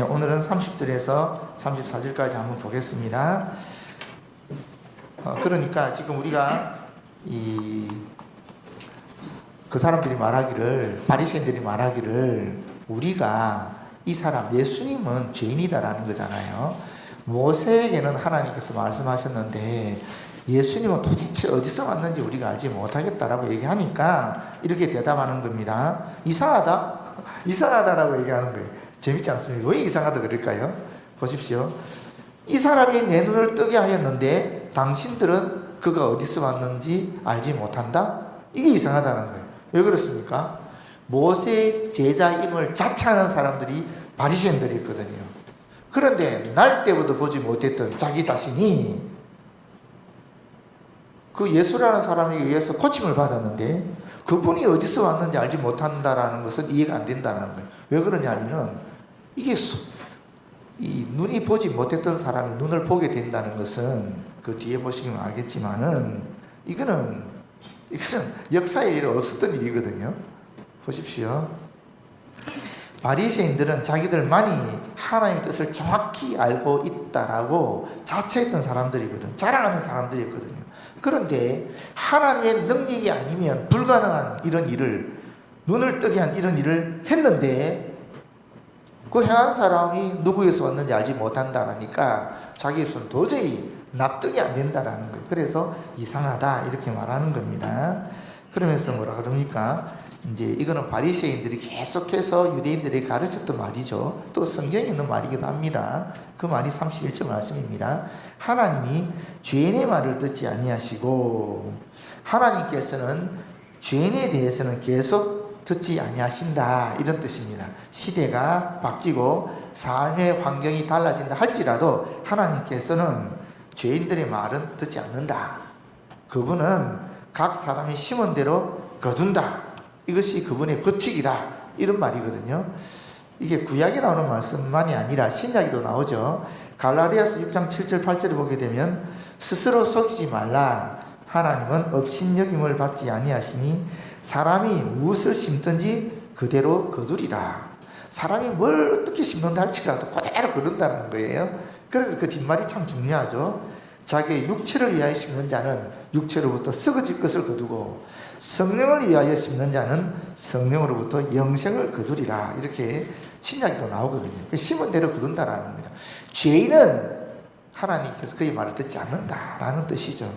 오늘은 30절에서 34절까지 한번 보겠습니다. 그러니까 지금 우리가 그 사람들이 말하기를, 바리새인들이 말하기를 우리가 이 사람 예수님은 죄인이다라는 거잖아요. 모세에게는 하나님께서 말씀하셨는데 예수님은 도대체 어디서 왔는지 우리가 알지 못하겠다라고 얘기하니까 이렇게 대답하는 겁니다. 이상하다? 이상하다라고 얘기하는 거예요. 재밌지 않습니까? 왜 이상하다 그럴까요? 보십시오. 이 사람이 내 눈을 뜨게 하였는데 당신들은 그가 어디서 왔는지 알지 못한다? 이게 이상하다는 거예요. 왜 그렇습니까? 모세의 제자임을 자처하는 사람들이 바리새인들이 있거든요. 그런데 날 때부터 보지 못했던 자기 자신이 그 예수라는 사람에게 의해서 고침을 받았는데 그분이 어디서 왔는지 알지 못한다라는 것은 이해가 안 된다는 거예요. 왜 그러냐면은 이게 이 눈이 보지 못했던 사람이 눈을 보게 된다는 것은 그 뒤에 보시면 알겠지만은 이거는 역사에 일이 없었던 일이거든요. 보십시오. 바리새인들은 자기들만이 하나님의 뜻을 정확히 알고 있다라고 자처했던 사람들이거든. 자랑하는 사람들이거든요. 그런데 하나님의 능력이 아니면 불가능한 이런 일을, 눈을 뜨게 한 이런 일을 했는데 그 행한 사람이 누구에서 왔는지 알지 못한다라니까 자기의 손 도저히 납득이 안 된다라는 거예요. 그래서 이상하다 이렇게 말하는 겁니다. 그러면서 뭐라 그럽니까? 이제 이거는 바리새인들이 계속해서 유대인들이 가르쳤던 말이죠. 또 성경에 있는 말이기도 합니다. 그 말이 31절 말씀입니다. 하나님이 죄인의 말을 듣지 아니하시고 하나님께서는 죄인에 대해서는 계속 듣지 아니하신다 이런 뜻입니다. 시대가 바뀌고 삶의 환경이 달라진다 할지라도 하나님께서는 죄인들의 말은 듣지 않는다. 그분은 각 사람이 심은 대로 거둔다. 이것이 그분의 법칙이다. 이런 말이거든요. 이게 구약에 나오는 말씀만이 아니라 신약에도 나오죠. 갈라디아서 6장 7절 8절을 보게 되면 스스로 속이지 말라. 하나님은 업신여김을 받지 아니하시니 사람이 무엇을 심든지 그대로 거두리라. 사람이 뭘 어떻게 심는다 할지라도 그대로 거둔다는 거예요. 그래서 그 뒷말이 참 중요하죠. 자기의 육체를 위하여 심는 자는 육체로부터 썩어질 것을 거두고 성령을 위하여 심는 자는 성령으로부터 영생을 거두리라. 이렇게 신약에도 나오거든요. 심은 대로 거둔다라는 겁니다. 죄인은 하나님께서 그의 말을 듣지 않는다라는 뜻이죠.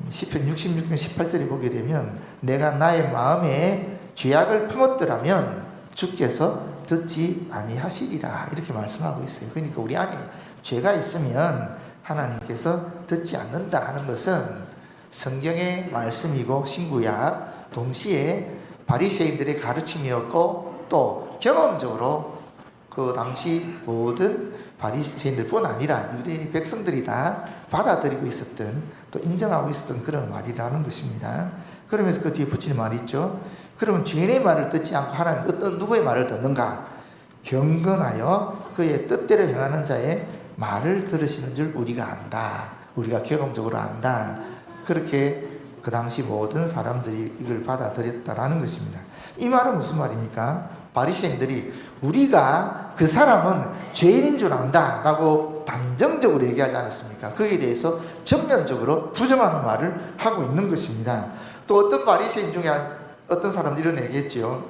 시편 66편 18절에 보게 되면 내가 나의 마음에 죄악을 품었더라면 주께서 듣지 아니하시리라 이렇게 말씀하고 있어요. 그러니까 우리 안에 죄가 있으면 하나님께서 듣지 않는다 하는 것은 성경의 말씀이고 신구약 동시에 바리새인들의 가르침이었고 또 경험적으로 그 당시 모든 바리새인들뿐 아니라 유대 백성들이 다 받아들이고 있었던 또 인정하고 있었던 그런 말이라는 것입니다. 그러면서 그 뒤에 붙이는 말이 있죠. 그러면 죄인의 말을 듣지 않고 하나님 어떤 누구의 말을 듣는가? 경건하여 그의 뜻대로 행하는 자의 말을 들으시는 줄 우리가 안다. 우리가 경험적으로 안다. 그렇게 그 당시 모든 사람들이 이걸 받아들였다라는 것입니다. 이 말은 무슨 말입니까? 바리새인들이 우리가 그 사람은 죄인인 줄 안다 라고 단정적으로 얘기하지 않았습니까? 거기에 대해서 전면적으로 부정하는 말을 하고 있는 것입니다. 또 어떤 바리새인 중에 어떤 사람들이 이런 얘기했죠.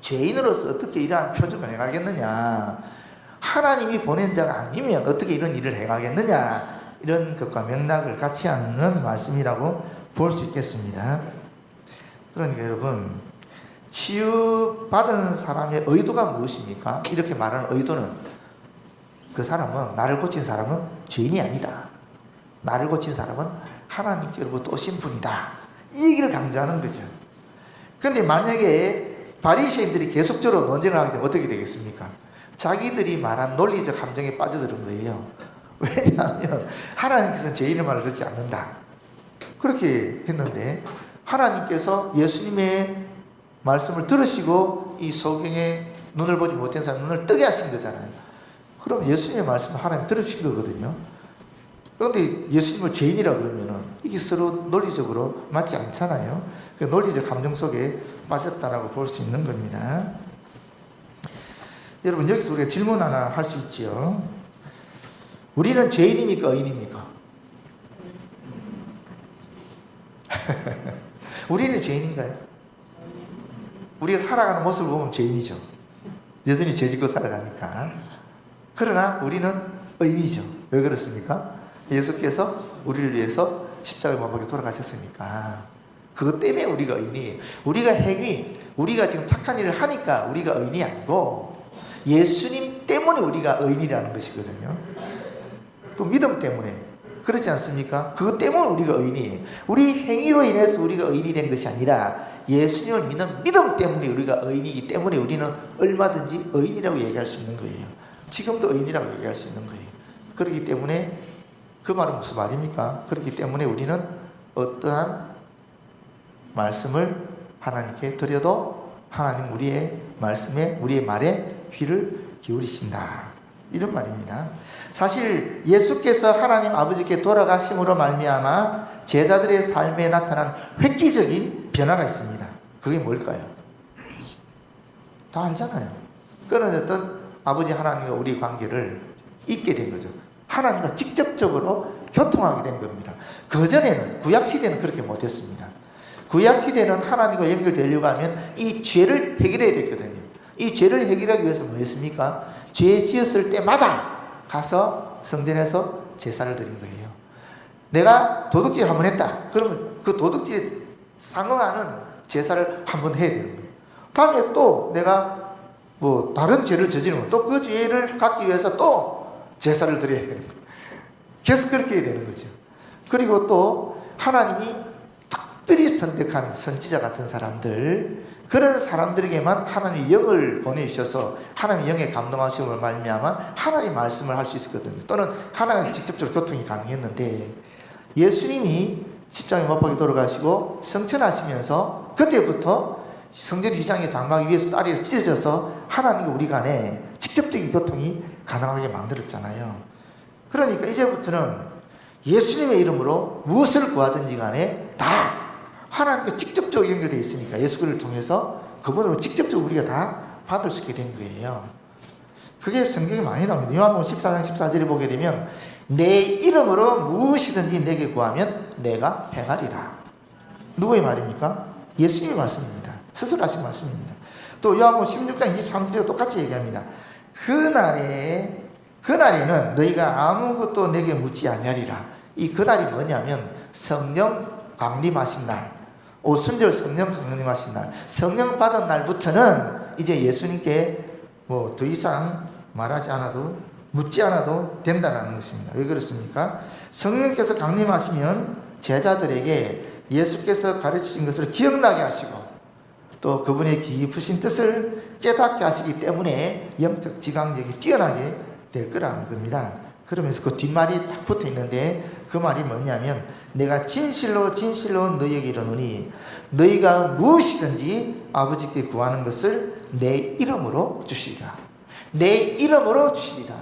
죄인으로서 어떻게 이러한 표적을 행하겠느냐, 하나님이 보낸 자가 아니면 어떻게 이런 일을 행하겠느냐, 이런 것과 맥락을 같이 하는 말씀이라고 볼 수 있겠습니다. 그러니까 여러분, 치유받은 사람의 의도가 무엇입니까? 이렇게 말하는 의도는 그 사람은, 나를 고친 사람은 죄인이 아니다. 나를 고친 사람은 하나님께로부터 오신 분이다. 이 얘기를 강조하는 거죠. 그런데 만약에 바리새인들이 계속적으로 논쟁을 하게 되면 어떻게 되겠습니까? 자기들이 말한 논리적 함정에 빠져드는 거예요. 왜냐하면 하나님께서는 죄인의 말을 듣지 않는다. 그렇게 했는데 하나님께서 예수님의 말씀을 들으시고 이 소경의 눈을 보지 못한 사람 눈을 뜨게 하신 거잖아요. 그럼 예수님의 말씀을 하나님 들으신 거거든요. 그런데 예수님을 죄인이라 그러면은 이게 서로 논리적으로 맞지 않잖아요. 논리적 감정 속에 빠졌다라고 볼 수 있는 겁니다. 여러분 여기서 우리가 질문 하나 할 수 있죠. 우리는 죄인입니까? 의인입니까? 우리는 죄인인가요? 우리가 살아가는 모습을 보면 죄인이죠. 여전히 죄짓고 살아가니까. 그러나 우리는 의인이죠. 왜 그렇습니까? 예수께서 우리를 위해서 십자가에 못 박혀 돌아가셨으니까. 그것 때문에 우리가 의인이에요. 우리가 행위, 우리가 지금 착한 일을 하니까 우리가 의인이 아니고 예수님 때문에 우리가 의인이라는 것이거든요. 또 믿음 때문에. 그렇지 않습니까? 그것 때문에 우리가 의인이에요. 우리 행위로 인해서 우리가 의인이 된 것이 아니라 예수님을 믿는 믿음 때문에 우리가 의인이기 때문에 우리는 얼마든지 의인이라고 얘기할 수 있는 거예요. 지금도 의인이라고 얘기할 수 있는 거예요. 그렇기 때문에 그 말은 무슨 말입니까? 그렇기 때문에 우리는 어떠한 말씀을 하나님께 드려도 하나님 우리의 말씀에 우리의 말에 귀를 기울이신다. 이런 말입니다. 사실 예수께서 하나님 아버지께 돌아가심으로 말미암아 제자들의 삶에 나타난 획기적인 변화가 있습니다. 그게 뭘까요? 다 알잖아요. 끊어졌던 아버지 하나님과 우리 관계를 잇게 된 거죠. 하나님과 직접적으로 교통하게 된 겁니다. 그전에는 구약시대는 그렇게 못했습니다. 구약시대는 하나님과 연결되려고 하면 이 죄를 해결해야 됐거든요. 이 죄를 해결하기 위해서 뭐 했습니까? 죄 지었을 때마다 가서 성전에서 제사를 드린 거예요. 내가 도둑질 한번 했다. 그러면 그 도둑질에 상응하는 제사를 한번 해야 되는 거예요. 다음에 또 내가 뭐 다른 죄를 저지르면 또 그 죄를 갚기 위해서 또 제사를 드려야 되는 거예요. 계속 그렇게 해야 되는 거죠. 그리고 또 하나님이 특별히 선택한 선지자 같은 사람들, 그런 사람들에게만 하나님의 영을 보내주셔서 하나님의 영에 감동하심을 말미암아 하나님의 말씀을 할 수 있었거든요. 또는 하나님과 직접적으로 교통이 가능했는데 예수님이 십자가에 못 박혀 돌아가시고 성천하시면서 그때부터 성전 휘장의 장막 위에서 다리를 찢어져서 하나님과 우리 간에 직접적인 교통이 가능하게 만들었잖아요. 그러니까 이제부터는 예수님의 이름으로 무엇을 구하든지 간에 다 하나님과 직접적으로 연결되어 있으니까 예수를 통해서 그분으로 직접적으로 우리가 다 받을 수 있게 된 거예요. 그게 성경에 많이 나옵니다. 요한복음 14장 14절에 보게 되면 내 이름으로 무엇이든지 내게 구하면 내가 행하리라. 누구의 말입니까? 예수님의 말씀입니다. 스스로 하신 말씀입니다. 또 요한복음 16장 23절에 똑같이 얘기합니다. 그날에는 너희가 아무것도 내게 묻지 아니하리라. 이 그날이 뭐냐면 성령 강림하신 날, 오순절 성령 강림하신 날, 성령 받은 날부터는 이제 예수님께 뭐 더 이상 말하지 않아도 묻지 않아도 된다는 것입니다. 왜 그렇습니까? 성령께서 강림하시면 제자들에게 예수께서 가르치신 것을 기억나게 하시고 또 그분의 깊으신 뜻을 깨닫게 하시기 때문에 영적 지강력이 뛰어나게 될 거라는 겁니다. 그러면서 그 뒷말이 딱 붙어 있는데 그 말이 뭐냐면 내가 진실로 진실로 너희에게 이르노니 너희가 무엇이든지 아버지께 구하는 것을 내 이름으로 주시리라. 내 이름으로 주시리라.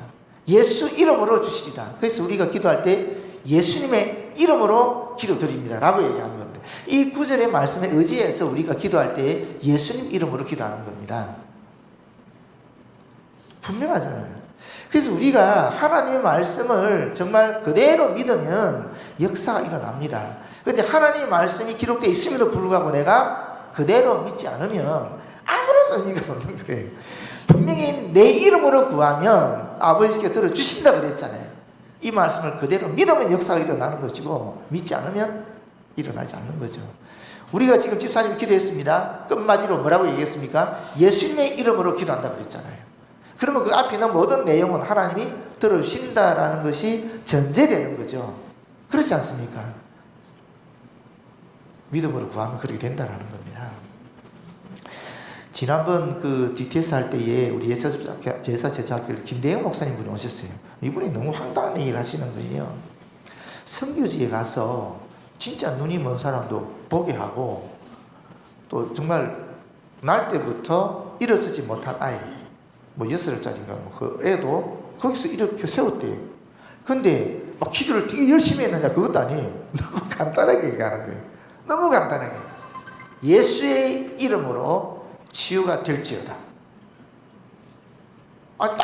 예수 이름으로 주시리라. 그래서 우리가 기도할 때 예수님의 이름으로 기도드립니다 라고 얘기하는 겁니다. 이 구절의 말씀에 의지해서 우리가 기도할 때 예수님 이름으로 기도하는 겁니다. 분명하잖아요. 그래서 우리가 하나님의 말씀을 정말 그대로 믿으면 역사가 일어납니다. 그런데 하나님의 말씀이 기록되어 있음에도 불구하고 내가 그대로 믿지 않으면 아무런 의미가 없는 거예요. 분명히 내 이름으로 구하면 아버지께 들어주신다 그랬잖아요. 이 말씀을 그대로 믿으면 역사가 일어나는 것이고 믿지 않으면 일어나지 않는 거죠. 우리가 지금 집사님이 기도했습니다. 끝마디로 뭐라고 얘기했습니까? 예수님의 이름으로 기도한다 그랬잖아요. 그러면 그 앞에 있는 모든 내용은 하나님이 들어주신다라는 것이 전제되는 거죠. 그렇지 않습니까? 믿음으로 구하면 그렇게 된다라는 겁니다. 지난번 그 DTS 할 때에 우리 제사제자학교 김대영 목사님 분이 오셨어요. 이분이 너무 황당한 얘기를 하시는 거예요. 선교지에 가서 진짜 눈이 먼 사람도 보게 하고 또 정말 날 때부터 일어서지 못한 아이 뭐 6살짜리인가 그 애도 거기서 이렇게 세웠대요. 근데 막 기도를 되게 열심히 했느냐 그것도 아니에요. 너무 간단하게 얘기하는 거예요. 너무 간단하게. 예수의 이름으로 치유가 될지어다. 딱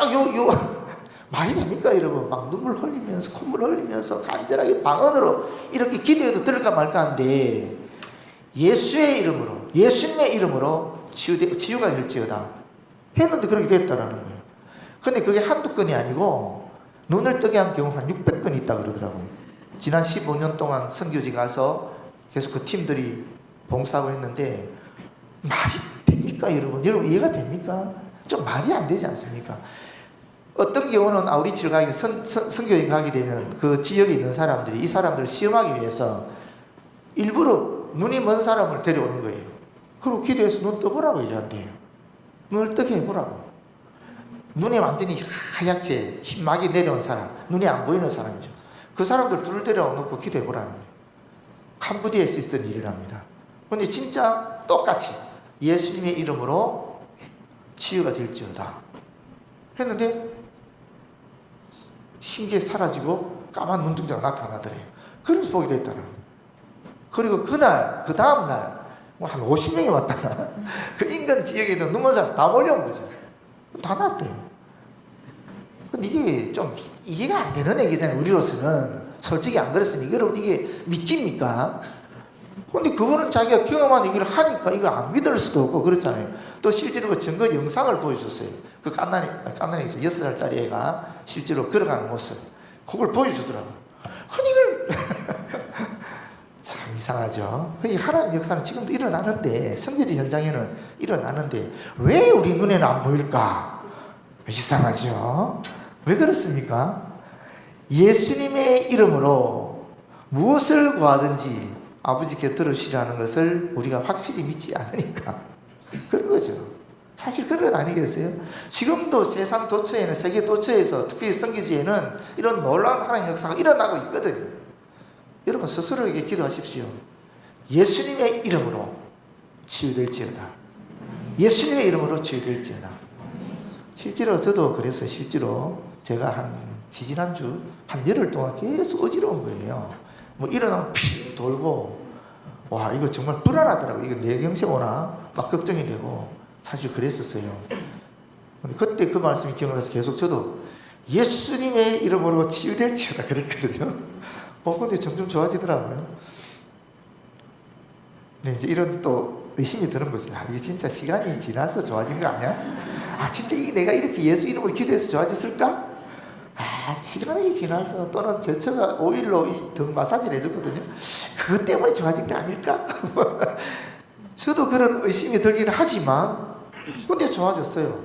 말이 됩니까, 여러분? 막 눈물 흘리면서, 콧물 흘리면서, 간절하게 방언으로 이렇게 기도해도 들을까 말까 한데, 예수의 이름으로, 예수님의 이름으로 치유가 될지어다. 했는데 그렇게 됐다라는 거예요. 근데 그게 한두 건이 아니고, 눈을 뜨게 한 경우가 한 600건 있다 그러더라고요. 지난 15년 동안 선교지 가서 계속 그 팀들이 봉사하고 했는데, 말이 됩니까, 여러분? 여러분, 이해가 됩니까? 좀 말이 안 되지 않습니까? 어떤 경우는 아우리치를 가게, 선교에 가게 되면 그 지역에 있는 사람들이 이 사람들을 시험하기 위해서 일부러 눈이 먼 사람을 데려오는 거예요. 그리고 기도해서 눈 떠보라고 얘기한대요. 눈을 뜨게 해보라고. 눈에 완전히 하얗게 흰막이 내려온 사람, 눈이 안 보이는 사람이죠. 그 사람들 둘을 데려놓고 기도해보라는 거예요. 캄보디아에서 있었던 일이랍니다. 근데 진짜 똑같이 예수님의 이름으로 치유가 될지어다 했는데 흰게 사라지고 까만 눈동자가 나타나더래요. 그래서 보게 됐다는 거예요. 그리고 그날, 그 다음날 한 50명이 왔다나 그 인근 지역에 있는 눈먼 사람 다 몰려온 거죠. 다 났대요. 근데 이게 좀 이해가 안 되는 얘기잖아요. 우리로서는 솔직히 안 그랬으면 여러분 이게 믿깁니까? 근데 그분은 자기가 경험한 얘기를 하니까 이거 안 믿을 수도 없고 그렇잖아요. 또 실제로 그 증거 영상을 보여줬어요. 그 깐난이 6살짜리 애가 실제로 걸어가는 모습. 그걸 보여주더라고요. 근데 이걸 참 이상하죠. 하나님 역사는 지금도 일어나는데, 선교지 현장에는 일어나는데 왜 우리 눈에는 안 보일까? 이상하죠. 왜 그렇습니까? 예수님의 이름으로 무엇을 구하든지 아버지께 들으시라는 것을 우리가 확실히 믿지 않으니까 그런 거죠. 사실 그런 건 아니겠어요? 지금도 세상 도처에는, 세계 도처에서 특히 선교지에는 이런 놀라운 하나님 역사가 일어나고 있거든요. 여러분 스스로에게 기도하십시오. 예수님의 이름으로 치유될지어다. 예수님의 이름으로 치유될지어다. 실제로 저도 그랬어요. 실제로 제가 지지난주 한 열흘 동안 계속 어지러운 거예요. 뭐 일어나면 피 돌고, 와 이거 정말 불안하더라고요. 이거 뇌경색 오나 막 걱정이 되고 사실 그랬었어요. 근데 그때 그 말씀이 기억나서 계속 저도 예수님의 이름으로 치유될지어다 그랬거든요. 근데 점점 좋아지더라고요. 근데 이제 이런 또 의심이 드는 거죠. 이게 진짜 시간이 지나서 좋아진 거 아니야? 진짜 이게 내가 이렇게 예수 이름으로 기도해서 좋아졌을까? 시간이 지나서 또는 제처가 오일로 등 마사지를 해줬거든요. 그것 때문에 좋아진 게 아닐까? 저도 그런 의심이 들기는 하지만 근데 좋아졌어요.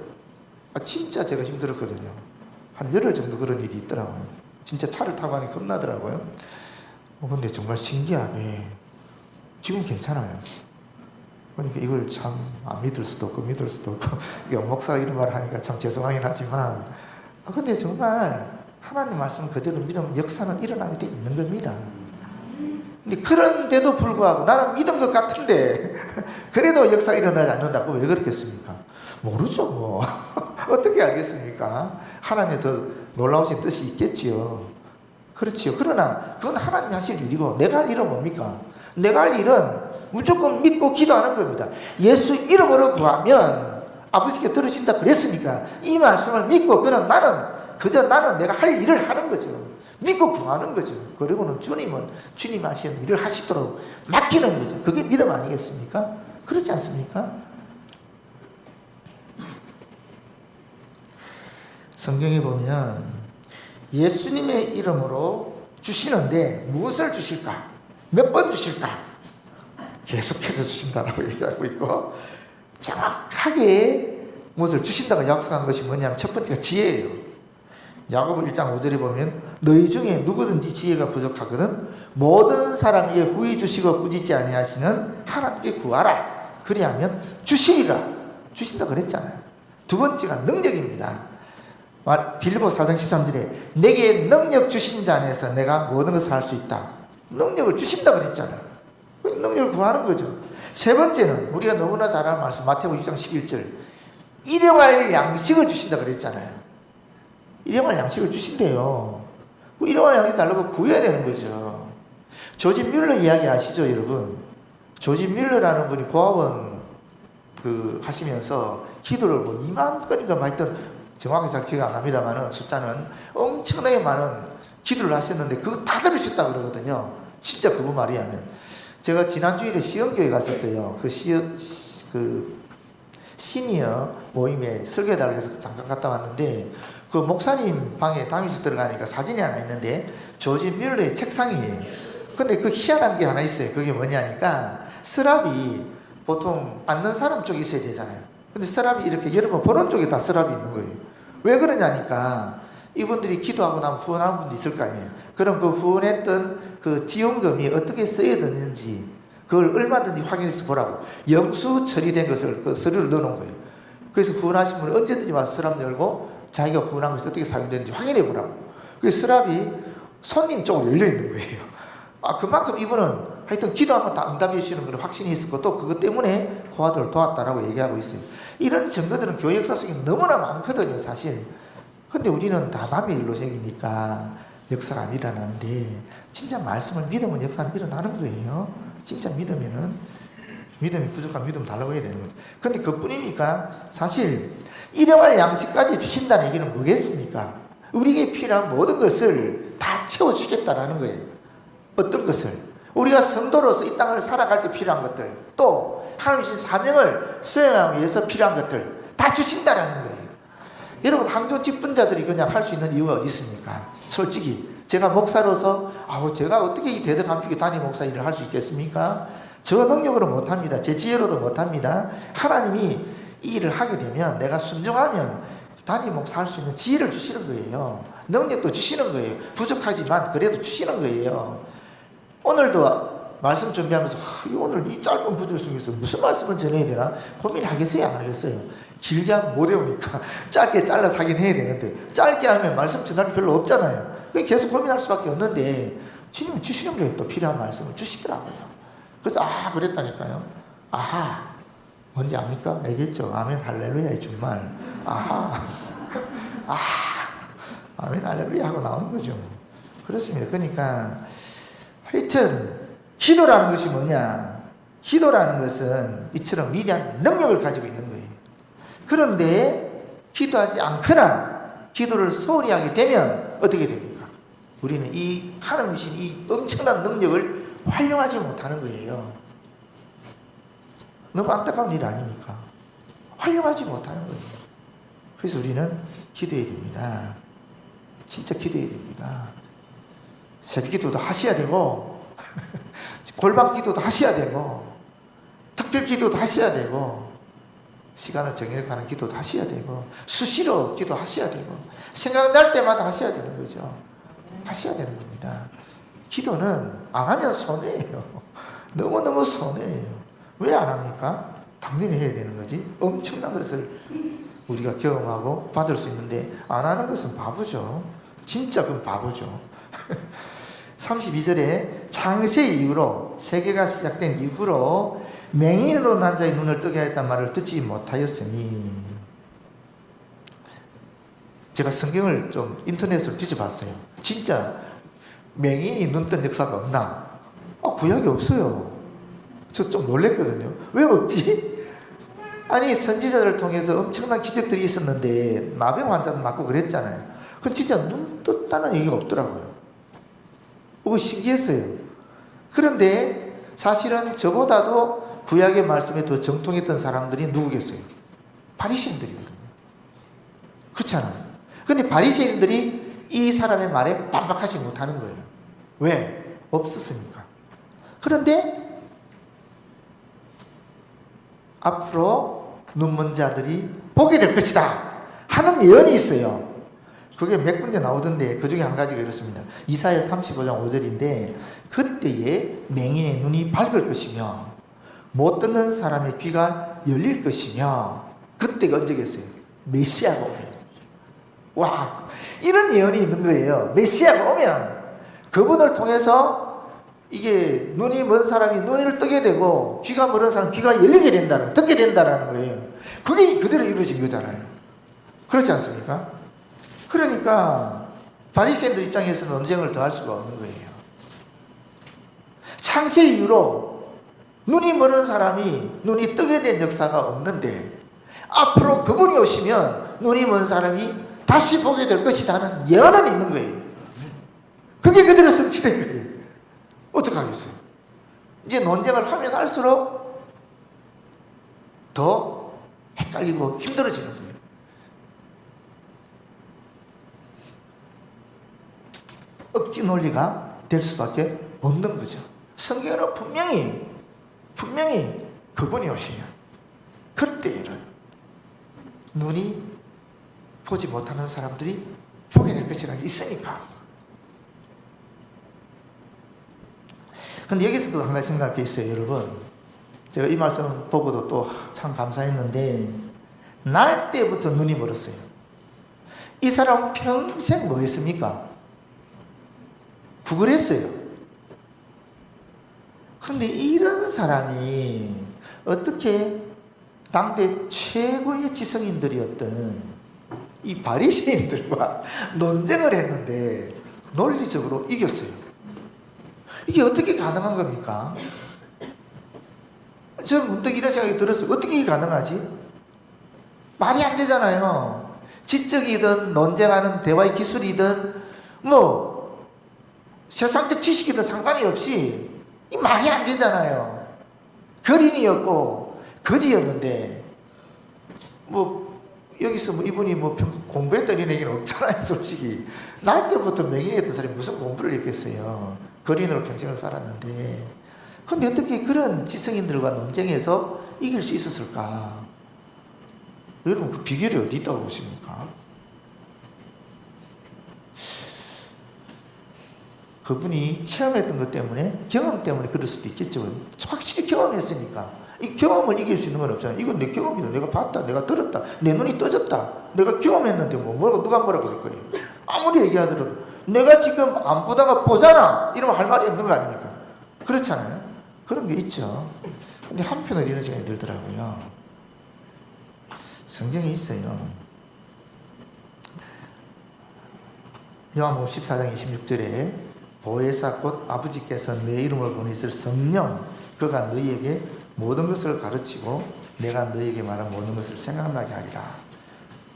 진짜 제가 힘들었거든요. 한 열흘 정도 그런 일이 있더라고요. 진짜 차를 타고 하니 겁나더라고요. 근데 정말 신기하게 지금 괜찮아요. 그러니까 이걸 참 안 믿을 수도 없고 믿을 수도 없고 목사가 이런 말을 하니까 참 죄송하긴 하지만 근데 정말 하나님 말씀 그대로 믿으면 역사는 일어나게 돼 있는 겁니다. 근데 그런데도 불구하고 나는 믿은 것 같은데 그래도 역사가 일어나지 않는다고 왜 그렇겠습니까? 모르죠 뭐. 어떻게 알겠습니까? 하나님의 더 놀라우신 뜻이 있겠지요. 그렇지요. 그러나 그건 하나님 하실 일이고 내가 할 일은 뭡니까? 내가 할 일은 무조건 믿고 기도하는 겁니다. 예수 이름으로 구하면 아버지께 들으신다 그랬으니까 이 말씀을 믿고 그는 나는 내가 할 일을 하는 거죠. 믿고 구하는 거죠. 그리고는 주님은 주님 하시는 일을 하시도록 맡기는 거죠. 그게 믿음 아니겠습니까? 그렇지 않습니까? 성경에 보면 예수님의 이름으로 주시는데 무엇을 주실까? 몇 번 주실까? 계속해서 주신다라고 얘기하고 있고 정확하게 무엇을 주신다고 약속한 것이 뭐냐면 첫 번째가 지혜예요. 야고보 1장 5절에 보면 너희 중에 누구든지 지혜가 부족하거든 모든 사람에게 후히 주시고 꾸짖지 아니하시는 하나님께 구하라. 그리하면 주시리라. 주신다 그랬잖아요. 두 번째가 능력입니다. 빌립보 4장 13절에 내게 능력 주신 자 안에서 내가 모든 것을 할 수 있다. 능력을 주신다 그랬잖아요. 능력을 구하는 거죠. 세 번째는 우리가 너무나 잘 아는 말씀 마태복음 6장 11절 일용할 양식을 주신다 그랬잖아요. 일용할 양식을 주신대요. 일용할 양식 달라고 구해야 되는 거죠. 조지 뮬러 이야기 아시죠 여러분? 조지 뮬러라는 분이 고아원 하시면서 기도를 2만 건인가 막 했던 정확히 잘 기억 안 납니다만 숫자는 엄청나게 많은 기도를 하셨는데 그거 다 들으셨다고 그러거든요. 진짜 그분 말이 하면. 제가 지난 주일에 시흥교회 갔었어요. 그 시니어 모임에 설교해달라고 해서 잠깐 갔다 왔는데 그 목사님 방에 당에서 들어가니까 사진이 하나 있는데 조지 뮬러의 책상이에요. 근데 그 희한한 게 하나 있어요. 그게 뭐냐니까 서랍이 보통 앉는 사람 쪽에 있어야 되잖아요. 근데 서랍이 이렇게 여러분 보는 쪽에 다 서랍이 있는 거예요. 왜 그러냐니까 이분들이 기도하고 나면 후원하는 분도 있을 거 아니에요. 그럼 그 후원했던 그 지원금이 어떻게 써야 되는지 그걸 얼마든지 확인해서 보라고 영수 처리된 것을 그 서류를 넣어놓은 거예요. 그래서 후원하신 분은 언제든지 와서 서랍 열고 자기가 후원한 것이 어떻게 사용되는지 확인해 보라고. 그래서 서랍이 손님 쪽으로 열려 있는 거예요. 그만큼 이분은 하여튼 기도하면 다 응답해 주시는 그런 확신이 있었고 또 그것 때문에 고아들을 도왔다라고 얘기하고 있어요. 이런 증거들은 교회 역사 속에 너무나 많거든요, 사실. 근데 우리는 다 남의 일로 생기니까 역사가 안 일어나는데 진짜 말씀을 믿으면 역사는 일어나는 거예요. 진짜 믿으면은 믿음이 부족한 믿음 달라고 해야 되는 거죠. 근데 그뿐이니까 사실 일용할 양식까지 주신다는 얘기는 뭐겠습니까? 우리에게 필요한 모든 것을 다 채워주겠다라는 거예요. 어떤 것을? 우리가 성도로서 이 땅을 살아갈 때 필요한 것들, 또 하나님 주신 사명을 수행하기 위해서 필요한 것들 다 주신다라는 거예요. 여러분 항존 직분자들이 그냥 할 수 있는 이유가 어디 있습니까? 솔직히 제가 목사로서 제가 어떻게 이 대덕한픽의 단임 목사 일을 할 수 있겠습니까? 저 능력으로 못합니다. 제 지혜로도 못합니다. 하나님이 이 일을 하게 되면 내가 순종하면 단임 목사 할 수 있는 지혜를 주시는 거예요. 능력도 주시는 거예요. 부족하지만 그래도 주시는 거예요. 오늘도 말씀 준비하면서 오늘 이 짧은 부절 속에서 무슨 말씀을 전해야 되나 고민하겠어요, 안 하겠어요? 길게 하면 못 외우니까 짧게 잘라서 하긴 해야 되는데 짧게 하면 말씀 전할 게 별로 없잖아요. 계속 고민할 수밖에 없는데 주님은 주시는 게 또 필요한 말씀을 주시더라고요. 그래서 그랬다니까요. 뭔지 압니까? 알겠죠? 아멘 할렐루야의 준말. 아멘 할렐루야 하고 나오는 거죠. 그렇습니다. 그러니까 하여튼 기도라는 것이 뭐냐? 기도라는 것은 이처럼 위대한 능력을 가지고 있는 거예요. 그런데 기도하지 않거나 기도를 소홀히 하게 되면 어떻게 됩니까? 우리는 이 하나님 주신 이 엄청난 능력을 활용하지 못하는 거예요. 너무 안타까운 일 아닙니까? 활용하지 못하는 거예요. 그래서 우리는 기도해야 됩니다. 진짜 기도해야 됩니다. 새벽 기도도 하셔야 되고 골방 기도도 하셔야 되고 특별 기도도 하셔야 되고 시간을 정해가는 기도도 하셔야 되고 수시로 기도하셔야 되고 생각날 때마다 하셔야 되는 거죠. 하셔야 되는 겁니다. 기도는 안 하면 손해예요. 너무너무 손해예요. 왜 안 합니까? 당연히 해야 되는 거지. 엄청난 것을 우리가 경험하고 받을 수 있는데 안 하는 것은 바보죠. 진짜 그건 바보죠. 32절에 창세 이후로 세계가 시작된 이후로 맹인으로 난 자의 눈을 뜨게 하였단 말을 듣지 못하였으니 제가 성경을 좀 인터넷으로 뒤져봤어요. 진짜 맹인이 눈 뜬 역사가 없나? 구약이 없어요. 저 좀 놀랬거든요. 왜 없지? 아니 선지자들을 통해서 엄청난 기적들이 있었는데 나병 환자도 낫고 그랬잖아요. 그건 진짜 눈 떴다는 얘기가 없더라고요. 그거 신기했어요. 그런데 사실은 저보다도 구약의 말씀에 더 정통했던 사람들이 누구겠어요? 바리새인들이거든요. 그렇잖아요. 근데 바리새인들이 이 사람의 말에 반박하지 못하는 거예요. 왜? 없었으니까. 그런데 앞으로 눈먼 자들이 보게 될 것이다 하는 예언이 있어요. 그게 몇 군데 나오던데 그 중에 한 가지가 이렇습니다. 이사야 35장 5절인데 그때에 맹인의 눈이 밝을 것이며 못 듣는 사람의 귀가 열릴 것이며 그때가 언제겠어요? 메시아가 오면. 와, 이런 예언이 있는 거예요. 메시아가 오면 그분을 통해서 이게 눈이 먼 사람이 눈을 뜨게 되고 귀가 멀은 사람은 귀가 열리게 된다는, 듣게 된다는 거예요. 그게 그대로 이루어진 거잖아요. 그렇지 않습니까? 그러니까 바리새인들 입장에서는 언쟁을 더할 수가 없는 거예요. 창세 이후로 눈이 멀은 사람이 눈이 뜨게 된 역사가 없는데 앞으로 그분이 오시면 눈이 먼 사람이 다시 보게 될 것이라는 예언은 있는 거예요. 그게 그대로 성취된 거예요. 어떡하겠어요? 이제 논쟁을 하면 할수록 더 헷갈리고 힘들어지는 거예요. 억지 논리가 될 수밖에 없는 거죠. 성경은 분명히 그분이 오시면 그때에는 눈이 보지 못하는 사람들이 보게 될 것이라는 게 있으니까. 근데 여기서도 한 가지 생각할 게 있어요, 여러분. 제가 이 말씀 보고도 또 참 감사했는데, 날 때부터 눈이 멀었어요. 이 사람은 평생 뭐 했습니까? 구걸했어요. 근데 이런 사람이 어떻게 당대 최고의 지성인들이었던 이 바리새인들과 논쟁을 했는데 논리적으로 이겼어요. 이게 어떻게 가능한 겁니까? 저는 문득 이런 생각이 들었어요. 어떻게 이게 가능하지? 말이 안 되잖아요. 지적이든 논쟁하는 대화의 기술이든 뭐 세상적 지식이든 상관이 없이 이 말이 안 되잖아요. 거린이었고 거지였는데 뭐 여기서 뭐 이분이 뭐 공부했던 이런 얘기는 없잖아요. 솔직히 날 때부터 명인이었던 사람이 무슨 공부를 했겠어요. 거린으로 평생을 살았는데. 근데 어떻게 그런 지성인들과 논쟁해서 이길 수 있었을까? 여러분 그 비결이 어디 있다고 보십니까? 그분이 체험했던 것 때문에, 경험 때문에 그럴 수도 있겠죠. 확실히 경험했으니까. 이 경험을 이길 수 있는 건 없잖아요. 이건 내 경험이다. 내가 봤다. 내가 들었다. 내 눈이 떠졌다. 내가 경험했는데 누가 뭐라 그럴 거예요. 아무리 얘기하더라도 내가 지금 안 보다가 보잖아. 이러면 할 말이 없는 거 아닙니까? 그렇잖아요. 그런 게 있죠. 근데 한편으로 이런 생각이 들더라고요. 성경에 있어요. 요한복음 14장 26절에 보혜사 곧 아버지께서 내 이름을 보내실 성령, 그가 너희에게 모든 것을 가르치고 내가 너희에게 말한 모든 것을 생각나게 하리라.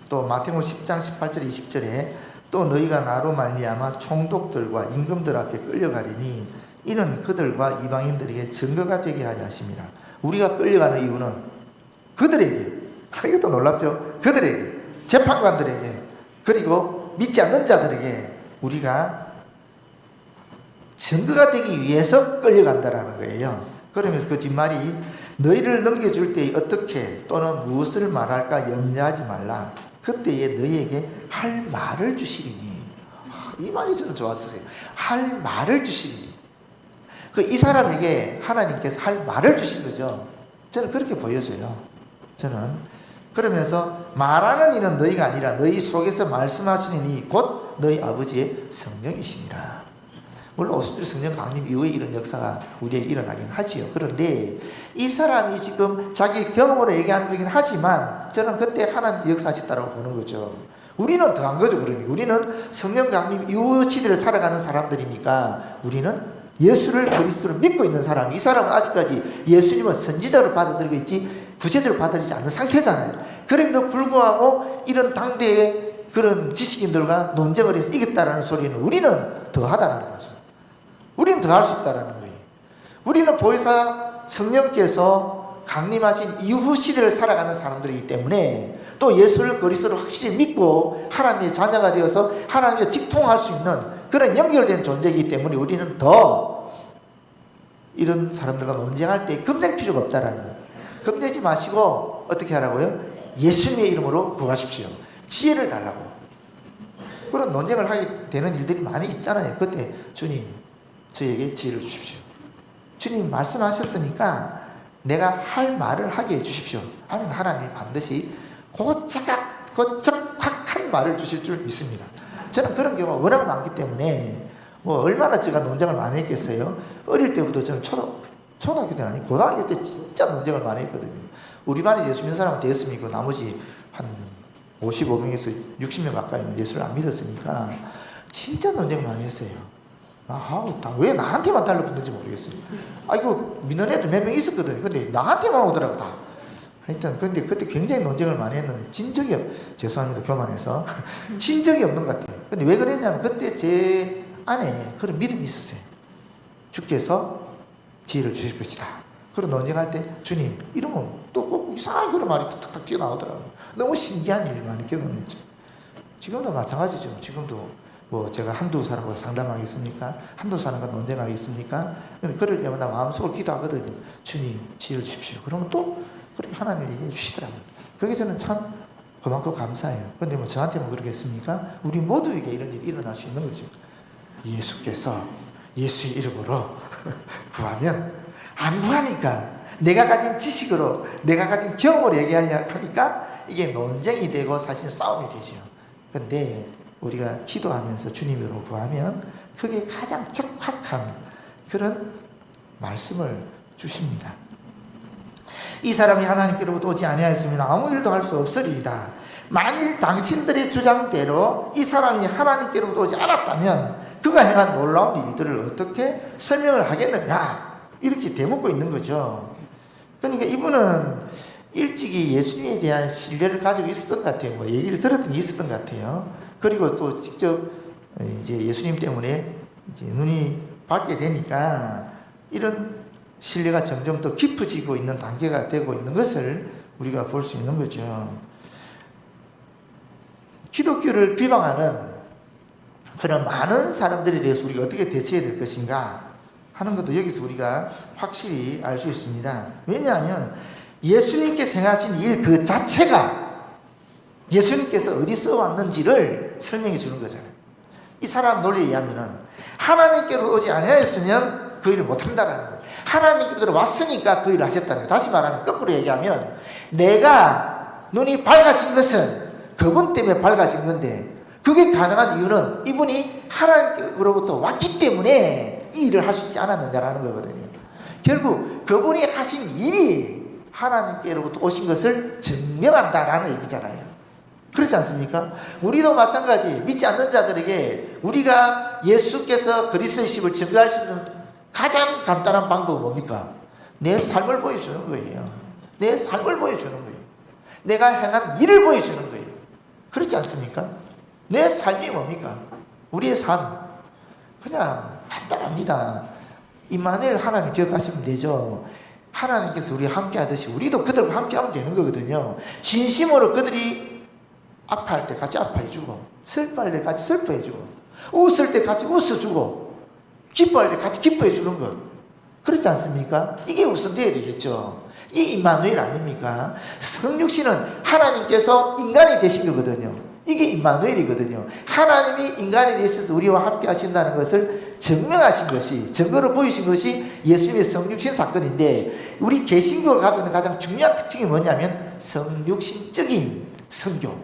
또 마태복음 10장 18절 20절에 또 너희가 나로 말미암아 총독들과 임금들 앞에 끌려가리니 이는 그들과 이방인들에게 증거가 되게 하려 하심이라. 우리가 끌려가는 이유는 그들에게, 이것도 놀랍죠? 그들에게, 재판관들에게, 그리고 믿지 않는 자들에게 우리가 증거가 되기 위해서 끌려간다라는 거예요. 그러면서 그 뒷말이 너희를 넘겨줄 때 어떻게 또는 무엇을 말할까 염려하지 말라. 그때에 너희에게 할 말을 주시리니. 이 말이 저는 좋았어요. 할 말을 주시리니. 이 사람에게 하나님께서 할 말을 주신 거죠. 저는 그렇게 보여져요. 저는. 그러면서 말하는 이는 너희가 아니라 너희 속에서 말씀하시는 이 곧 너희 아버지의 성령이십니다. 물론 오순절 성령 강림 이후에 이런 역사가 우리에게 일어나긴 하지요. 그런데 이 사람이 지금 자기 경험으로 얘기하는 거긴 하지만 저는 그때 하나님 역사하셨다고 보는 거죠. 우리는 더한 거죠. 그러니 우리는 성령 강림 이후 시대를 살아가는 사람들이니까 우리는 예수를 그리스도로 믿고 있는 사람, 이 사람은 아직까지 예수님을 선지자로 받아들이고 있지 구세주로 받아들이지 않는 상태잖아요. 그럼에도 불구하고 이런 당대의 그런 지식인들과 논쟁을 해서 이겼다라는 소리는 우리는 더하다는 거죠. 우리는 더 할 수 있다는 거예요. 우리는 보혜사 성령께서 강림하신 이후 시대를 살아가는 사람들이기 때문에 또 예수를 그리스도로 확실히 믿고 하나님의 자녀가 되어서 하나님과 직통할 수 있는 그런 연결된 존재이기 때문에 우리는 더 이런 사람들과 논쟁할 때 겁낼 필요가 없다라는 거예요. 겁내지 마시고 어떻게 하라고요? 예수님의 이름으로 구하십시오. 지혜를 달라고. 그런 논쟁을 하게 되는 일들이 많이 있잖아요. 그때 주님 저에게 지혜를 주십시오. 주님 말씀하셨으니까 내가 할 말을 하게 해주십시오 하면 하나님이 반드시 고착한 말을 주실 줄 믿습니다. 저는 그런 경우가 워낙 많기 때문에 뭐 얼마나 제가 논쟁을 많이 했겠어요. 어릴 때부터 저는 초등학교 때는 아니고 고등학교 때 진짜 논쟁을 많이 했거든요. 우리 반에 예수 믿는 사람은 대여섯 명이고 나머지 한 55명에서 60명 가까이 예수를 안 믿었으니까 진짜 논쟁을 많이 했어요. 왜 나한테만 달라붙는지 모르겠어요. 이거 믿는 애들 몇 명 있었거든요. 근데 나한테만 오더라고 다. 하여튼 근데 그때 굉장히 논쟁을 많이 했는데 죄송합니다 교만해서 진 적이 없는 것 같아요. 근데 왜 그랬냐면 그때 제 안에 그런 믿음이 있었어요. 주께서 지혜를 주실 것이다. 그런 논쟁할 때 주님 이러면 또 꼭 이상한 그런 말이 탁탁탁 튀어나오더라고요. 너무 신기한 일을 많이 경험했죠. 지금도 마찬가지죠. 지금도 뭐 제가 한두 사람과 상담하겠습니까? 한두 사람과 논쟁하겠습니까? 그럴 때마다 마음속으로 기도하거든요. 주님 지혜를 주십시오. 그러면 또 그렇게 하나님이 얘기해 주시더라고요. 그게 저는 참 그만큼 감사해요. 근데 뭐 저한테만 그러겠습니까? 우리 모두에게 이런 일이 일어날 수 있는 거죠. 예수께서 예수의 이름으로 구하면 안 구하니까 내가 가진 지식으로 내가 가진 경험으로 얘기하니까 이게 논쟁이 되고 사실 싸움이 되죠. 근데 우리가 기도하면서 주님으로 구하면 그게 가장 적확한 그런 말씀을 주십니다. 이 사람이 하나님께로부터 오지 아니하였으면 아무 일도 할 수 없으리이다. 만일 당신들의 주장대로 이 사람이 하나님께로부터 오지 않았다면 그가 행한 놀라운 일들을 어떻게 설명을 하겠느냐, 이렇게 대묻고 있는 거죠. 그러니까 이분은 일찍이 예수님에 대한 신뢰를 가지고 있었던 것 같아요. 뭐 얘기를 들었던 게 있었던 것 같아요. 그리고 또 직접 이제 예수님 때문에 이제 눈이 밝게 되니까 이런 신뢰가 점점 더 깊어지고 있는 단계가 되고 있는 것을 우리가 볼 수 있는 거죠. 기독교를 비방하는 그런 많은 사람들에 대해서 우리가 어떻게 대처해야 될 것인가 하는 것도 여기서 우리가 확실히 알 수 있습니다. 왜냐하면 예수님께서 행하신 일 그 자체가 예수님께서 어디서 왔는지를 설명해 주는 거잖아요. 이 사람 논리에 의하면 하나님께로 오지 아니하였으면 그 일을 못한다라는 거예요. 하나님께로 왔으니까 그 일을 하셨다는 거예요. 다시 말하면 거꾸로 얘기하면 내가 눈이 밝아진 것은 그분 때문에 밝아진 건데 그게 가능한 이유는 이분이 하나님으로부터 왔기 때문에 이 일을 할 수 있지 않았느냐라는 거거든요. 결국 그분이 하신 일이 하나님께로부터 오신 것을 증명한다라는 얘기잖아요. 그렇지 않습니까? 우리도 마찬가지 믿지 않는 자들에게 우리가 예수께서 그리스도이심을 증거할 수 있는 가장 간단한 방법은 뭡니까? 내 삶을 보여주는 거예요. 내 삶을 보여주는 거예요. 내가 행한 일을 보여주는 거예요. 그렇지 않습니까? 내 삶이 뭡니까? 우리의 삶 그냥 간단합니다. 임마누엘 하나님 기억하시면 되죠. 하나님께서 우리와 함께 하듯이 우리도 그들과 함께 하면 되는 거거든요. 진심으로 그들이 아파할 때 같이 아파해주고 슬퍼할 때 같이 슬퍼해주고 웃을 때 같이 웃어주고 기뻐할 때 같이 기뻐해주는 것, 그렇지 않습니까? 이게 우선되어야 되겠죠. 이게 임마누엘 아닙니까? 성육신은 하나님께서 인간이 되신 거거든요. 이게 임마누엘이거든요. 하나님이 인간이 되셔서 우리와 함께 하신다는 것을 증명하신 것이, 증거를 보이신 것이 예수님의 성육신 사건인데, 우리 개신교가 갖고 있는 가장 중요한 특징이 뭐냐면 성육신적인 선교,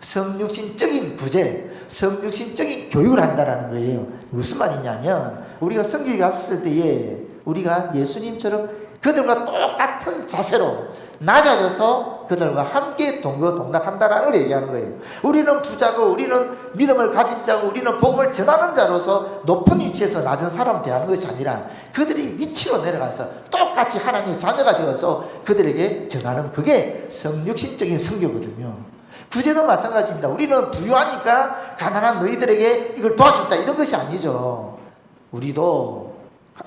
성육신적인 구제, 성육신적인 교육을 한다는 거예요. 무슨 말이냐면 우리가 성교에 갔을 때에 우리가 예수님처럼 그들과 똑같은 자세로 낮아져서 그들과 함께 동거동락한다라는 걸 얘기하는 거예요. 우리는 부자고 우리는 믿음을 가진 자고 우리는 복음을 전하는 자로서 높은 위치에서 낮은 사람을 대하는 것이 아니라 그들이 위치로 내려가서 똑같이 하나님의 자녀가 되어서 그들에게 전하는, 그게 성육신적인 선교거든요. 구제도 마찬가지입니다. 우리는 부유하니까 가난한 너희들에게 이걸 도와준다 이런 것이 아니죠. 우리도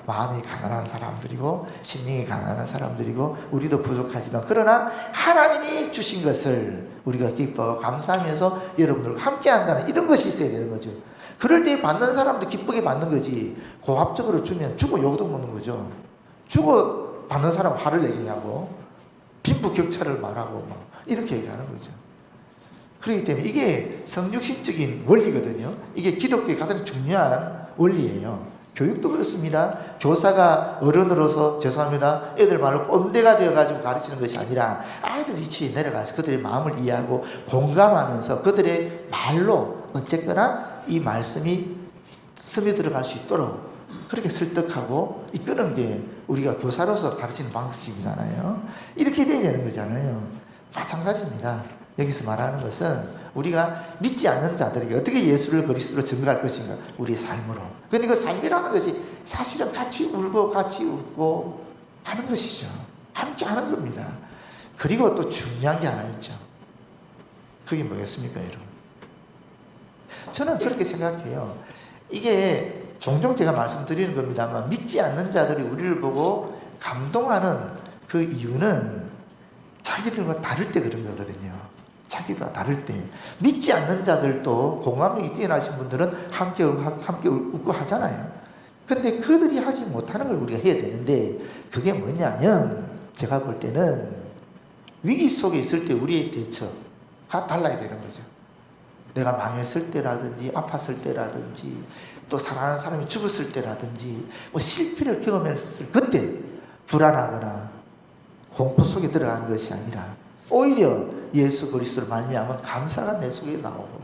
마음이 가난한 사람들이고 심령이 가난한 사람들이고 우리도 부족하지만 그러나 하나님이 주신 것을 우리가 기뻐 감사하면서 여러분들과 함께 한다는 이런 것이 있어야 되는 거죠. 그럴 때 받는 사람도 기쁘게 받는 거지, 고압적으로 주면 주고 욕도 먹는 거죠. 주고 받는 사람 화를 내게 하고 빈부격차를 말하고 막 이렇게 얘기하는 거죠. 그렇기 때문에 이게 성육신적인 원리거든요. 이게 기독교의 가장 중요한 원리예요. 교육도 그렇습니다. 교사가 어른으로서, 죄송합니다, 애들 말로 꼰대가 되어가지고 가르치는 것이 아니라 아이들 위치에 내려가서 그들의 마음을 이해하고 공감하면서 그들의 말로 어쨌거나 이 말씀이 스며들어갈 수 있도록 그렇게 설득하고 이끄는 게 우리가 교사로서 가르치는 방식이잖아요. 이렇게 돼야 되는 거잖아요. 마찬가지입니다. 여기서 말하는 것은 우리가 믿지 않는 자들에게 어떻게 예수를 그리스도로 증거할 것인가, 우리 삶으로. 그런데 그 삶이라는 것이 사실은 같이 울고 같이 웃고 하는 것이죠. 함께 하는 겁니다. 그리고 또 중요한 게 하나 있죠. 그게 뭐겠습니까, 여러분? 저는 그렇게 생각해요. 이게 종종 제가 말씀드리는 겁니다만, 믿지 않는 자들이 우리를 보고 감동하는 그 이유는 자기들과 다를 때 그런 거거든요. 자기가 다를 때. 믿지 않는 자들도 공감력이 뛰어나신 분들은 함께 웃고 하잖아요. 근데 그들이 하지 못하는 걸 우리가 해야 되는데, 그게 뭐냐면 제가 볼 때는 위기 속에 있을 때 우리의 대처가 달라야 되는 거죠. 내가 망했을 때라든지 아팠을 때라든지 또 사랑하는 사람이 죽었을 때라든지 뭐 실패를 경험했을 그때 불안하거나 공포 속에 들어가는 것이 아니라 오히려 예수 그리스도를 말미암은 감사가 내 속에 나오고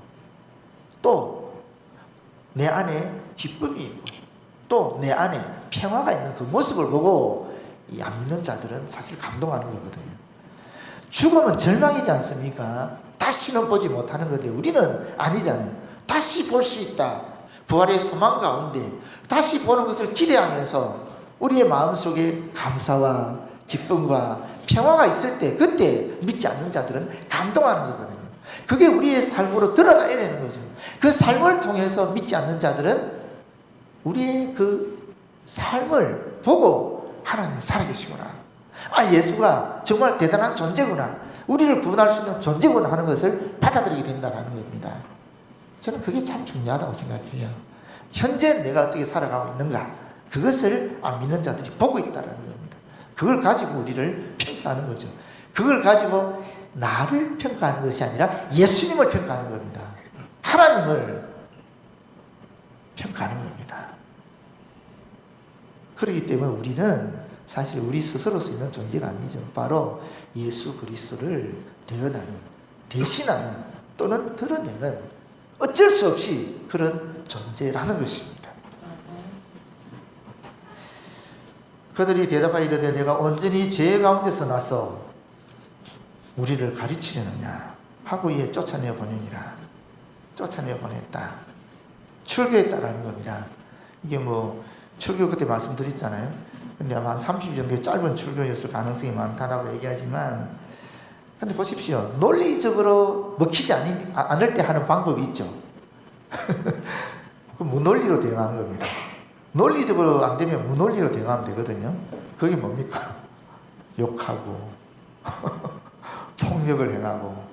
또 내 안에 기쁨이 있고 또 내 안에 평화가 있는 그 모습을 보고 이 안 믿는 자들은 사실 감동하는 거거든요. 죽음은 절망이지 않습니까? 다시는 보지 못하는 건데 우리는 아니잖아요. 다시 볼 수 있다. 부활의 소망 가운데 다시 보는 것을 기대하면서 우리의 마음속에 감사와 기쁨과 평화가 있을 때 그때 믿지 않는 자들은 감동하는 거거든요. 그게 우리의 삶으로 드러나야 되는 거죠. 그 삶을 통해서 믿지 않는 자들은 우리의 그 삶을 보고 하나님 살아계시구나. 예수가 정말 대단한 존재구나. 우리를 구원할 수 있는 존재구나 하는 것을 받아들이게 된다는 겁니다. 저는 그게 참 중요하다고 생각해요. 현재 내가 어떻게 살아가고 있는가, 그것을 안 믿는 자들이 보고 있다는 겁니다. 그걸 가지고 우리를 평가하는 거죠. 그걸 가지고 나를 평가하는 것이 아니라 예수님을 평가하는 겁니다. 하나님을 평가하는 겁니다. 그렇기 때문에 우리는 사실 우리 스스로서 있는 존재가 아니죠. 바로 예수 그리스도를 드러나는, 대신하는 또는 드러내는 어쩔 수 없이 그런 존재라는 것입니다. 그들이 대답하여 이르되 내가 온전히 죄 가운데서 나서 우리를 가르치려느냐 하고 이에 쫓아내어 보내니라. 쫓아내어 보냈다. 출교했다라는 겁니다. 이게 뭐 출교 그때 말씀드렸잖아요. 근데 아마 한 30일 정도의 짧은 출교였을 가능성이 많다라고 얘기하지만, 근데 보십시오. 논리적으로 먹히지 않을 때 하는 방법이 있죠. 그 무논리로 대응하는 겁니다. 논리적으로 안 되면 무논리로 대응하면 되거든요. 그게 뭡니까? 욕하고 폭력을 행하고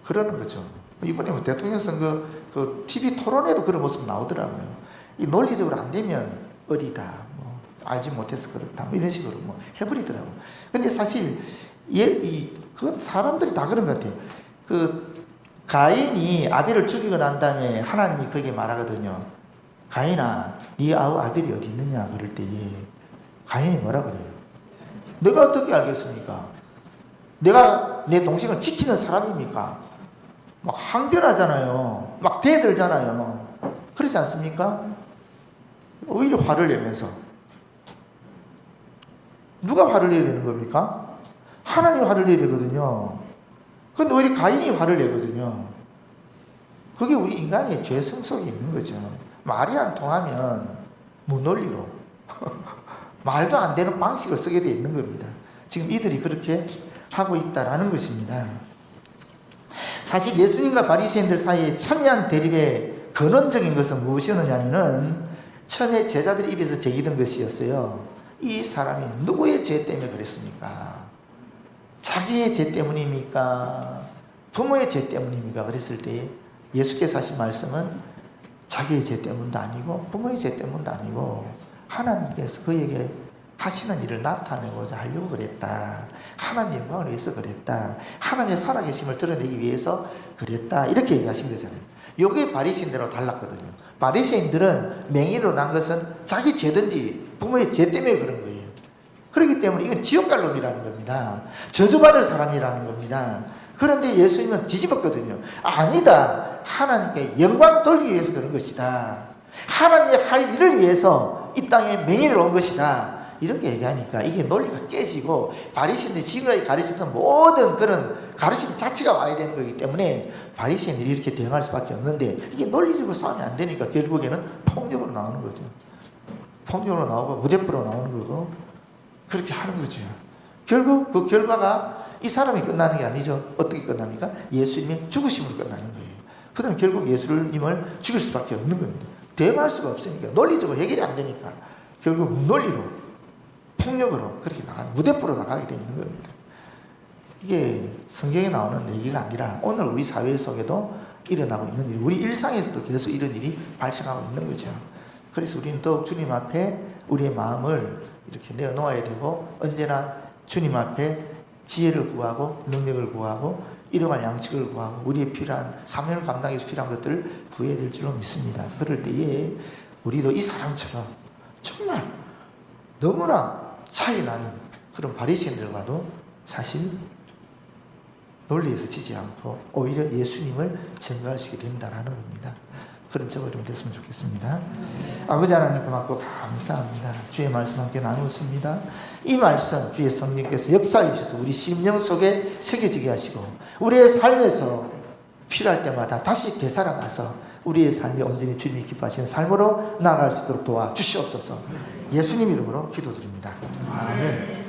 그러는 거죠. 이번에 뭐 대통령 선거 그 TV 토론에도 그런 모습 나오더라고요. 이 논리적으로 안 되면 어리다, 뭐 알지 못해서 그렇다, 뭐 이런 식으로 뭐 해버리더라고요. 근데 사실 그건 사람들이 다 그런 것 같아요. 그 가인이 아벨을 죽이고 난 다음에 하나님이 거기에 말하거든요. 가인아, 네 아우 아벨이 어디 있느냐 그럴 때에 가인이 뭐라 그래요? 내가 어떻게 알겠습니까? 내가 내 동생을 지키는 사람입니까? 막 항변하잖아요. 막 대들잖아요. 그렇지 않습니까? 오히려 화를 내면서. 누가 화를 내야 되는 겁니까? 하나님이 화를 내야 되거든요. 그런데 오히려 가인이 화를 내거든요. 그게 우리 인간의 죄성 속에 있는 거죠. 말이 안 통하면 무논리로 말도 안 되는 방식을 쓰게 되어 있는 겁니다. 지금 이들이 그렇게 하고 있다라는 것입니다. 사실 예수님과 바리새인들 사이에 첨예한 대립의 근원적인 것은 무엇이었느냐면은 처음에 제자들의 입에서 제기된 것이었어요. 이 사람이 누구의 죄 때문에 그랬습니까? 자기의 죄 때문입니까? 부모의 죄 때문입니까? 그랬을 때 예수께서 하신 말씀은 자기의 죄 때문도 아니고 부모의 죄 때문도 아니고 하나님께서 그에게 하시는 일을 나타내고자 하려고 그랬다. 하나님의 영광을 위해서 그랬다. 하나님의 살아계심을 드러내기 위해서 그랬다. 이렇게 얘기하신 거잖아요. 이게 바리새인들하고 달랐거든요. 바리새인들은 맹인으로 난 것은 자기 죄든지 부모의 죄 때문에 그런 거예요. 그렇기 때문에 이건 지옥갈 놈이라는 겁니다. 저주받을 사람이라는 겁니다. 그런데 예수님은 뒤집었거든요. 아니다. 하나님께 영광 돌리기 위해서 그런 것이다. 하나님의 할 일을 위해서 이 땅에 맹인으로 온 것이다. 이렇게 얘기하니까 이게 논리가 깨지고 바리새인들이 지금까지 가르쳤던 모든 그런 가르침 자체가 와야 되는 거기 때문에 바리새인들이 이렇게 대응할 수밖에 없는데 이게 논리적으로 싸움이 안 되니까 결국에는 폭력으로 나오는 거죠. 폭력으로 나오고 무대포로 나오는 거고 그렇게 하는 거죠. 결국 그 결과가 이 사람이 끝나는 게 아니죠. 어떻게 끝납니까? 예수님의 죽으심으로 끝나는 거예요. 그 다음에 결국 예수님을 죽일 수밖에 없는 겁니다. 대응할 수가 없으니까. 논리적으로 해결이 안 되니까 결국 논리로, 폭력으로 그렇게 무대포로 나가게 되어 있는 겁니다. 이게 성경에 나오는 얘기가 아니라 오늘 우리 사회 속에도 일어나고 있는 일, 우리 일상에서도 계속 이런 일이 발생하고 있는 거죠. 그래서 우리는 더욱 주님 앞에 우리의 마음을 이렇게 내어놓아야 되고, 언제나 주님 앞에 지혜를 구하고 능력을 구하고 일용할 양식을 구하고 우리의 필요한 사명을 감당하기 위해서 필요한 것들을 구해야 될 줄로 믿습니다. 그럴 때에 우리도 이 사람처럼 정말 너무나 차이 나는 그런 바리새인들과도 사실 논리에서 지지 않고 오히려 예수님을 증거할 수 있게 된다는 겁니다. 그런 저가 좀 됐으면 좋겠습니다. 아버지 하나님 고맙고 감사합니다. 주의 말씀 함께 나누었습니다. 이 말씀 주의 성령께서 역사해 주셔서 우리 심령 속에 새겨지게 하시고 우리의 삶에서 필요할 때마다 다시 되살아나서 우리의 삶이 온전히 주님이 기뻐하시는 삶으로 나아갈 수 있도록 도와주시옵소서. 예수님 이름으로 기도드립니다. 아멘.